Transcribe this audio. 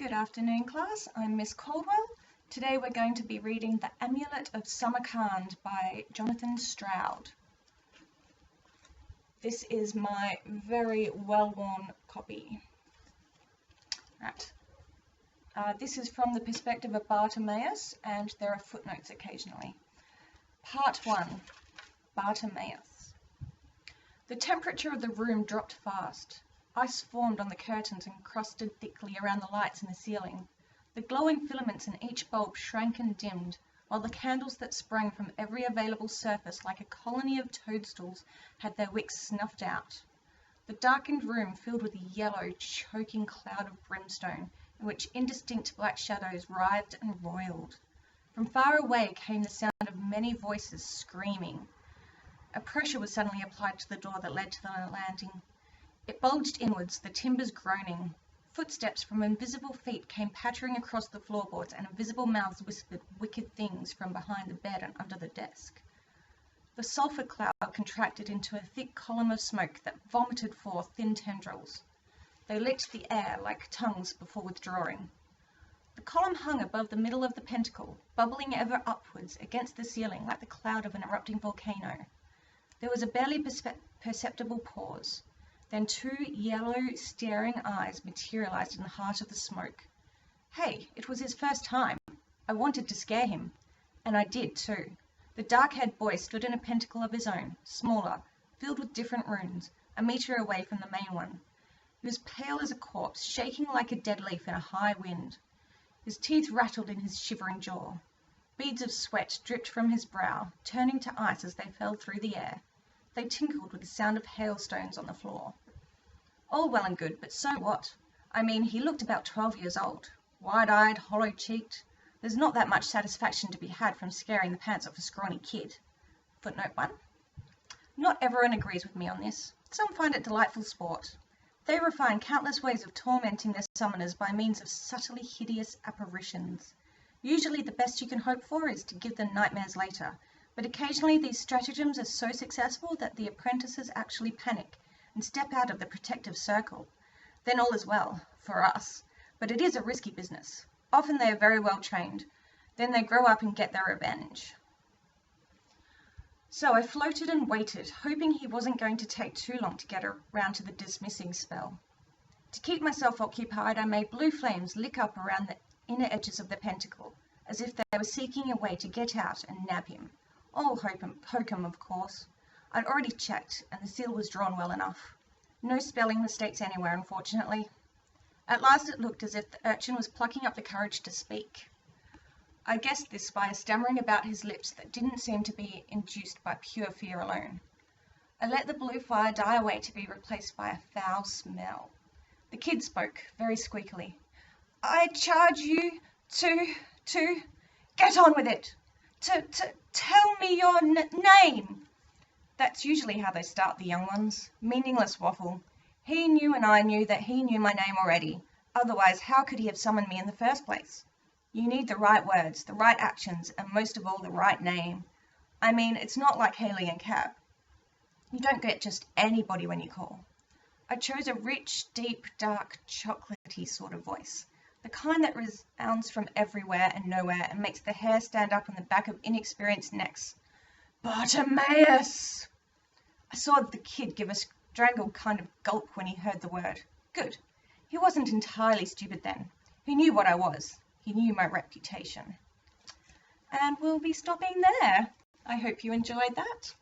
Good afternoon, class. I'm Miss Caldwell. Today we're going to be reading The Amulet of Samakand by Jonathan Stroud. This is my very well-worn copy. Right. This is from the perspective of Bartimaeus, and there are footnotes occasionally. Part 1. Bartimaeus. The temperature of the room dropped fast. Ice formed on the curtains and crusted thickly around the lights in the ceiling. The glowing filaments in each bulb shrank and dimmed, while the candles that sprang from every available surface like a colony of toadstools had their wicks snuffed out. The darkened room filled with a yellow, choking cloud of brimstone, in which indistinct black shadows writhed and roiled. From far away came the sound of many voices screaming. A pressure was suddenly applied to the door that led to the landing. It bulged inwards, the timbers groaning. Footsteps from invisible feet came pattering across the floorboards, and invisible mouths whispered wicked things from behind the bed and under the desk. The sulphur cloud contracted into a thick column of smoke that vomited forth thin tendrils. They licked the air like tongues before withdrawing. The column hung above the middle of the pentacle, bubbling ever upwards against the ceiling like the cloud of an erupting volcano. There was a barely perceptible pause. Then two yellow, staring eyes materialized in the heart of the smoke. Hey, it was his first time. I wanted to scare him. And I did, too. The dark-haired boy stood in a pentacle of his own, smaller, filled with different runes, a meter away from the main one. He was pale as a corpse, shaking like a dead leaf in a high wind. His teeth rattled in his shivering jaw. Beads of sweat dripped from his brow, turning to ice as they fell through the air. They tinkled with the sound of hailstones on the floor. All well and good, but so what? I mean, he looked about 12 years old. Wide-eyed, hollow-cheeked. There's not that much satisfaction to be had from scaring the pants off a scrawny kid. Footnote 1. Not everyone agrees with me on this. Some find it delightful sport. They refine countless ways of tormenting their summoners by means of subtly hideous apparitions. Usually the best you can hope for is to give them nightmares later, but occasionally these stratagems are so successful that the apprentices actually panic and step out of the protective circle. Then all is well, for us, but it is a risky business. Often they are very well trained. Then they grow up and get their revenge. So I floated and waited, hoping he wasn't going to take too long to get around to the dismissing spell. To keep myself occupied, I made blue flames lick up around the inner edges of the pentacle, as if they were seeking a way to get out and nab him. All hokum, of course. I'd already checked, and the seal was drawn well enough. No spelling mistakes anywhere, unfortunately. At last it looked as if the urchin was plucking up the courage to speak. I guessed this by a stammering about his lips that didn't seem to be induced by pure fear alone. I let the blue fire die away to be replaced by a foul smell. The kid spoke, very squeakily. I charge you to get on with it. To tell me your name. That's usually how they start, the young ones. Meaningless waffle. He knew and I knew that he knew my name already. Otherwise, how could he have summoned me in the first place? You need the right words, the right actions, and most of all, the right name. I mean, it's not like hailing a cab. You don't get just anybody when you call. I chose a rich, deep, dark, chocolatey sort of voice. The kind that resounds from everywhere and nowhere and makes the hair stand up on the back of inexperienced necks. Bartimaeus! I saw the kid give a strangled kind of gulp when he heard the word. Good. He wasn't entirely stupid then. He knew what I was. He knew my reputation. And we'll be stopping there. I hope you enjoyed that.